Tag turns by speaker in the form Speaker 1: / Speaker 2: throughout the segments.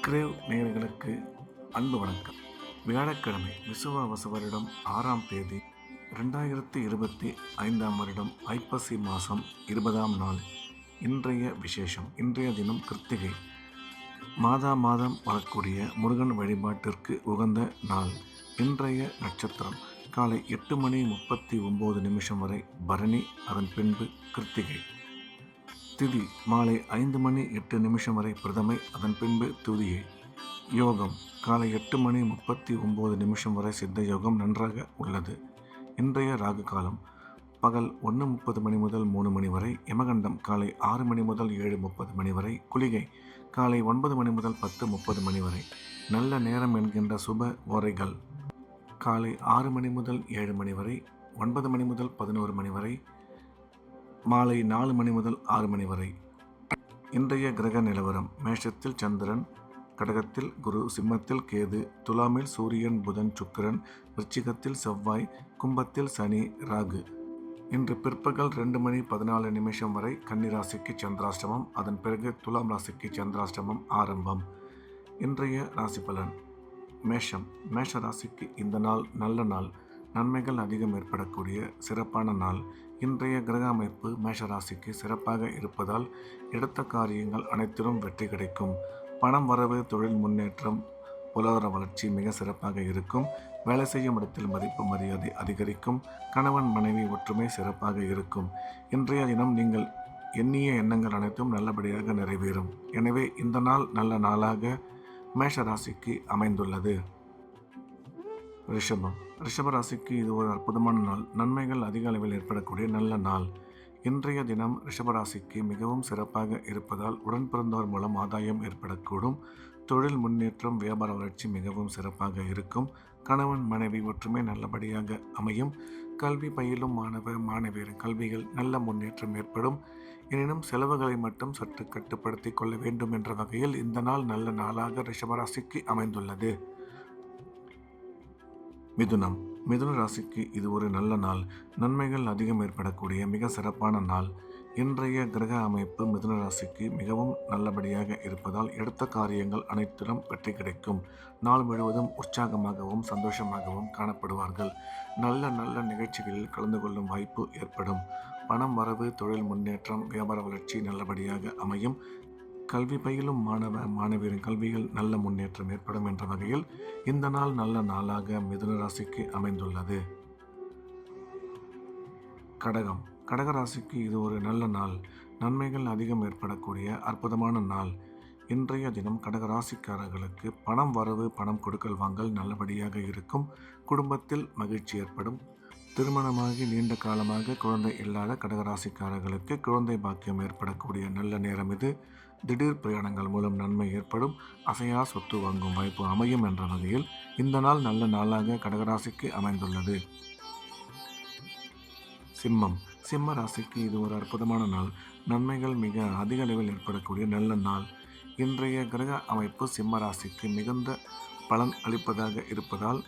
Speaker 1: Grave நேயர்களுக்கு அன்பு வணக்கம். வியாழக்கிழமை விசுவாவசு வருடம் 6ஆம் தேதி 2025 வருடம் ஐப்பசி மாதம் 20ஆம் நாள். இன்றைய விசேஷம். இன்றைய தினம் கிருத்திகை. மாதம் வரக்கூடிய முருகன் வழிபாட்டிற்கு உகந்த நாள். இன்றைய நட்சத்திரம் காலை 8:39 வரை பரணி, அதன் பின்பு கிருத்திகை. திதி மாலை 5:08 வரை பிரதமை, அதன் பின்பு துதியை. யோகம் காலை 8:39 வரை சித்த யோகம் நன்றாக உள்ளது. இன்றைய ராகு காலம் பகல் 1:30 முதல் 3 வரை. யமகண்டம் காலை 6 முதல் 7:30 வரை. குளிகை காலை 9 முதல் 10:30 வரை. நல்ல நேரம் என்கின்ற சுப ஓரைகள் காலை 6 முதல் 7 வரை, 9 முதல் 11 வரை, மாலை 4 முதல் 6 வரை. இன்றைய கிரக நிலவரம்: மேஷத்தில் சந்திரன், கடகத்தில் குரு, சிம்மத்தில் கேது, துலாமில் சூரியன், புதன், சுக்கிரன், விருச்சிகத்தில் செவ்வாய், கும்பத்தில் சனி, ராகு. இன்று பிற்பகல் 2:14 வரை கன்னி ராசிக்கு சந்திராஷ்டமம், அதன் பிறகு துலாம் ராசிக்கு சந்திராஷ்டமம் ஆரம்பம். இன்றைய ராசி பலன். மேஷம். மேஷ ராசிக்கு இந்த நாள் நல்ல நாள். நன்மைகள் அதிகம் ஏற்படக்கூடிய சிறப்பான நாள். இன்றைய கிரக அமைப்பு மேஷராசிக்கு சிறப்பாக இருப்பதால் எடுத்த காரியங்கள் அனைத்திலும் வெற்றி கிடைக்கும். பணம் வரவு, தொழில் முன்னேற்றம், பொருளாதார வளர்ச்சி மிக சிறப்பாக இருக்கும். வேலை செய்யும் இடத்தில் மதிப்பு மரியாதை அதிகரிக்கும். கணவன் மனைவி ஒற்றுமை சிறப்பாக இருக்கும். இன்றைய தினம் நீங்கள் எண்ணிய எண்ணங்கள் அனைத்தும் நல்லபடியாக நிறைவேறும். எனவே இந்த நாள் நல்ல நாளாக மேஷராசிக்கு அமைந்துள்ளது. ரிஷபம். ரிஷப ராசிக்கு இது ஒரு அற்புதமான நாள். நன்மைகள் அதிக அளவில் ஏற்படக்கூடிய நல்ல நாள். இன்றைய தினம் ரிஷபராசிக்கு மிகவும் சிறப்பாக இருப்பதால் உடன் பிறந்தோர் மூலம் ஆதாயம் ஏற்படக்கூடும். தொழில் முன்னேற்றம், வியாபார வளர்ச்சி மிகவும் சிறப்பாக இருக்கும். கணவன் மனைவி ஒற்றுமை நல்லபடியாக அமையும். கல்வி பயிலும் மாணவ மாணவியரின் கல்வியில் நல்ல முன்னேற்றம் ஏற்படும். எனினும் செலவுகளை மட்டும் சற்று கட்டுப்படுத்தி கொள்ள வேண்டும் என்ற வகையில் இந்த நாள் நல்ல நாளாக ரிஷபராசிக்கு அமைந்துள்ளது. மிதுனம். மிதுன ராசிக்கு இது ஒரு நல்ல நாள். நன்மைகள் அதிகம் ஏற்படக்கூடிய மிக சிறப்பான நாள். இன்றைய கிரக அமைப்பு மிதுன ராசிக்கு மிகவும் நல்லபடியாக இருப்பதால் எடுத்த காரியங்கள் அனைத்திலும் வெற்றி கிடைக்கும். நாள் முழுவதும் உற்சாகமாகவும் சந்தோஷமாகவும் காணப்படுவார்கள். நல்ல நிகழ்ச்சிகளில் கலந்து கொள்ளும் வாய்ப்பு ஏற்படும். பணம் வரவு, தொழில் முன்னேற்றம், வியாபார வளர்ச்சி நல்லபடியாக அமையும். கல்வி பயிலும் மாணவ மாணவியரின் கல்வியில் நல்ல முன்னேற்றம் ஏற்படும் என்ற வகையில் இந்த நாள் நல்ல நாளாக மிதுன ராசிக்கு அமைந்துள்ளது. கடகம். கடக ராசிக்கு இது ஒரு நல்ல நாள். நன்மைகள் அதிகம் ஏற்படக்கூடிய அற்புதமான நாள். இன்றைய தினம் கடக ராசிக்காரர்களுக்கு பணம் வரவு, பணம் கொடுக்கல் வாங்கல் நல்லபடியாக இருக்கும். குடும்பத்தில் மகிழ்ச்சி ஏற்படும். திருமணமாகி நீண்ட காலமாக குழந்தை இல்லாத கடகராசிக்காரர்களுக்கு குழந்தை பாக்கியம் ஏற்படக்கூடிய நல்ல நேரம் இது. திடீர் பிரயாணங்கள் மூலம் நன்மை ஏற்படும். அசையா சொத்து வாங்கும் வாய்ப்பு அமையும் என்ற வகையில் இந்த நாள் நல்ல நாளாக கடகராசிக்கு அமைந்துள்ளது. சிம்மம். சிம்ம ராசிக்கு இது ஒரு அற்புதமான நாள். நன்மைகள் மிக அதிக அளவில் ஏற்படக்கூடிய நல்ல நாள். இன்றைய கிரக அமைப்பு சிம்ம ராசிக்கு மிகுந்த பலன் அளிப்பதாக இருப்பதால்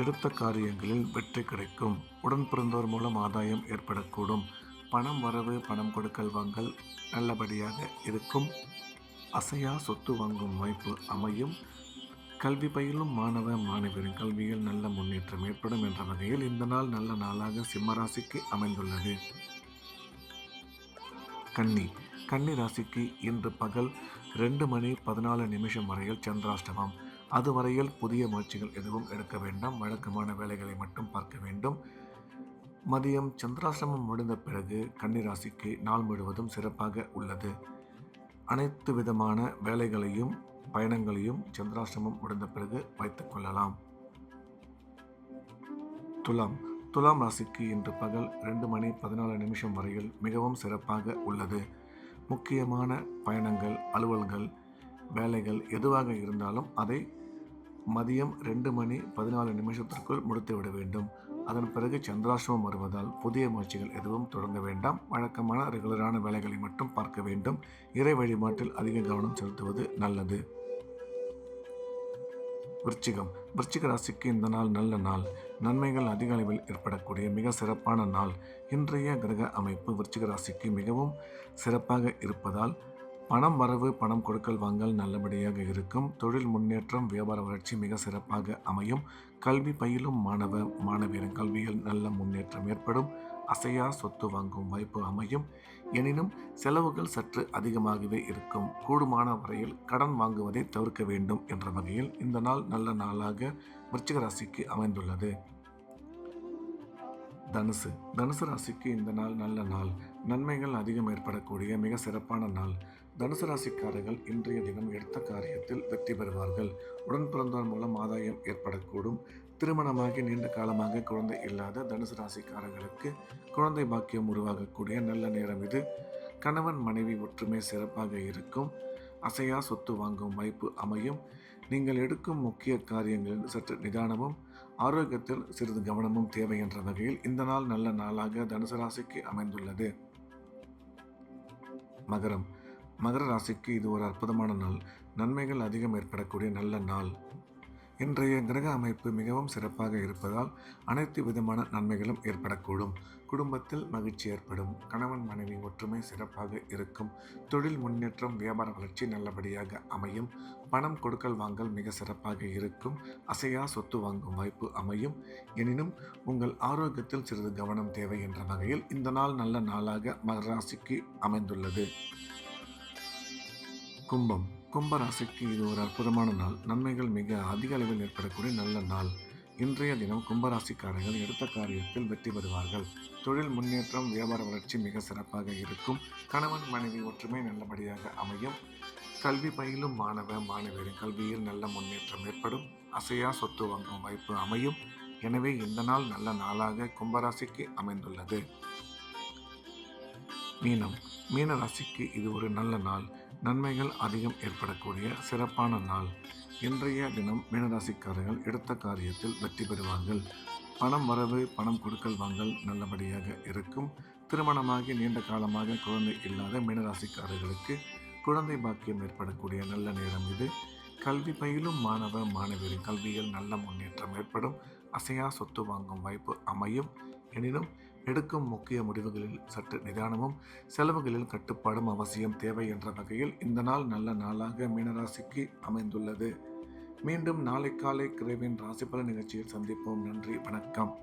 Speaker 1: எடுத்த காரியங்களில் வெற்றி கிடைக்கும். உடன் பிறந்தோர் மூலம் ஆதாயம் ஏற்படக்கூடும். பணம் வரவு, பணம் கொடுக்கல் வாங்கல் நல்லபடியாக இருக்கும். அசையா சொத்து வாங்கும் வாய்ப்பு அமையும். கல்வி பயிலும் மாணவ மாணவியரின் கல்வியில் நல்ல முன்னேற்றம் ஏற்படும் என்ற வகையில் இந்த நாள் நல்ல நாளாக சிம்மராசிக்கு அமைந்துள்ளது. கன்னி. கன்னி ராசிக்கு இன்று பகல் 2:14 வரையில் சந்திராஷ்டமம். அதுவரையில் புதிய முயற்சிகள் எதுவும் எடுக்க வேண்டாம். வழக்கமான வேலைகளை மட்டும் பார்க்க வேண்டும். மதியம் சந்திராஷ்டமம் முடிந்த பிறகு கன்னிராசிக்கு நாள் முழுவதும் சிறப்பாக உள்ளது. அனைத்து விதமான வேலைகளையும் பயணங்களையும் சந்திராஷ்டமம் முடிந்த பிறகு வைத்துக் கொள்ளலாம். துலாம். துலாம் ராசிக்கு இன்று பகல் 2:14 வரையில் மிகவும் சிறப்பாக உள்ளது. முக்கியமான பயணங்கள், அலுவல்கள், வேலைகள் எதுவாக இருந்தாலும் அதை மதியம் 2:14 முடித்துவிட வேண்டும். அதன் பிறகு சந்திராஷ்டமம் வருவதால் புதிய முயற்சிகள் எதுவும் தொடங்க வேண்டாம். வழக்கமான ரெகுலரான வேலைகளை மட்டும் பார்க்க வேண்டும். இறை வழிபாட்டில் அதிக கவனம் செலுத்துவது நல்லது. விருச்சிகம். விருச்சிக ராசிக்கு இந்த நாள் நல்ல நாள். நன்மைகள் அதிக அளவில் ஏற்படக்கூடிய மிக சிறப்பான நாள். இன்றைய கிரக அமைப்பு விருச்சிக ராசிக்கு மிகவும் சிறப்பாக இருப்பதால் பணம் வரவு, பணம் கொடுக்கல் வாங்கல் நல்லபடியாக இருக்கும். தொழில் முன்னேற்றம், வியாபார வளர்ச்சி மிக சிறப்பாக அமையும். கல்வி பயிலும் மாணவ மாணவியரின் கல்வியில் நல்ல முன்னேற்றம் ஏற்படும். அசையா சொத்து வாங்கும் வாய்ப்பு அமையும். எனினும் செலவுகள் சற்று அதிகமாகவே இருக்கும். கூடுமான வரையில் கடன் வாங்குவதை தவிர்க்க வேண்டும் என்ற வகையில் இந்த நாள் நல்ல நாளாக விருச்சிக ராசிக்கு அமைந்துள்ளது. தனுசு ராசிக்கு இந்த நாள் நல்ல நாள். நன்மைகள் அதிகம் ஏற்படக்கூடிய மிக சிறப்பான நாள். தனுசு ராசிக்காரர்கள் இன்றைய தினம் எடுத்த காரியத்தில் வெற்றி பெறுவார்கள். உடன் பிறந்தோர் மூலம் ஆதாயம் ஏற்படக்கூடும். திருமணமாகி நீண்ட காலமாக குழந்தை இல்லாத தனுசு ராசிக்காரர்களுக்கு குழந்தை பாக்கியம் உருவாகக்கூடிய நல்ல நேரம் இது. கணவன் மனைவி ஒற்றுமை சிறப்பாக இருக்கும். அசையா சொத்து வாங்கும் வாய்ப்பு அமையும். நீங்கள் எடுக்கும் முக்கிய காரியங்களில் சற்று நிதானமும் ஆரோக்கியத்தில் சிறிது கவனமும் தேவை என்ற வகையில் இந்த நாள் நல்ல நாளாக தனுசு ராசிக்கு அமைந்துள்ளது. மகர ராசிக்கு இது ஒரு அற்புதமான நாள். நன்மைகள் அதிகம் ஏற்படக்கூடிய நல்ல நாள். இன்றைய கிரக அமைப்பு மிகவும் சிறப்பாக இருப்பதால் அனைத்து விதமான நன்மைகளும் ஏற்படக்கூடும். குடும்பத்தில் மகிழ்ச்சி ஏற்படும். கணவன் மனைவி ஒற்றுமை சிறப்பாக இருக்கும். தொழில் முன்னேற்றம், வியாபார வளர்ச்சி நல்லபடியாக அமையும். பணம் கொடுக்கல் வாங்கல் மிக சிறப்பாக இருக்கும். அசையா சொத்து வாங்கும் வாய்ப்பு அமையும். எனினும் உங்கள் ஆரோக்கியத்தில் சிறிது கவனம் தேவை என்ற வகையில் இந்த நாள் நல்ல நாளாக மகர ராசிக்கு அமைந்துள்ளது. கும்ப ராசிக்கு இது ஒரு அற்புதமான நாள். நன்மைகள் மிக அதிக அளவில் ஏற்படக்கூடிய நல்ல நாள். இன்றைய தினம் கும்பராசிக்காரர்கள் எடுத்த காரியத்தில் வெற்றி பெறுவார்கள். தொழில் முன்னேற்றம், வியாபார வளர்ச்சி மிக சிறப்பாக இருக்கும். கணவன் மனைவி ஒற்றுமை நல்லபடியாக அமையும். கல்வி பயிலும் மாணவ மாணவியரின் கல்வியில் நல்ல முன்னேற்றம் ஏற்படும். அசையா சொத்து வாங்கும் வாய்ப்பு அமையும். எனவே இந்த நாள் நல்ல நாளாக கும்பராசிக்கு அமைந்துள்ளது. மீன ராசிக்கு இது ஒரு நல்ல நாள். நன்மைகள் அதிகம் ஏற்படக்கூடிய சிறப்பான நாள். இன்றைய தினம் மீனராசிக்காரர்கள் எடுத்த காரியத்தில் வெற்றி பெறுவார்கள். பணம் வரவு, பணம் கொடுக்கல் வாங்கல் நல்லபடியாக இருக்கும். திருமணமாகி நீண்ட காலமாக குழந்தை இல்லாத மீனராசிக்காரர்களுக்கு குழந்தை பாக்கியம் ஏற்படக்கூடிய நல்ல நேரம் இது. கல்வி பயிலும் மாணவ மாணவியரின் கல்வியில் நல்ல முன்னேற்றம் ஏற்படும். அசையா சொத்து வாங்கும் வாய்ப்பு அமையும். எனினும் எடுக்கும் முக்கிய முடிவுகளில் சற்று நிதானமும் செலவுகளில் கட்டுப்பாடும் அவசியம் தேவை என்ற வகையில் இந்த நாள் நல்ல நாளாக மீனராசிக்கு அமைந்துள்ளது. மீண்டும் நாளை காலை கிரேவின் ராசிபல நிகழ்ச்சியில் சந்திப்போம். நன்றி, வணக்கம்.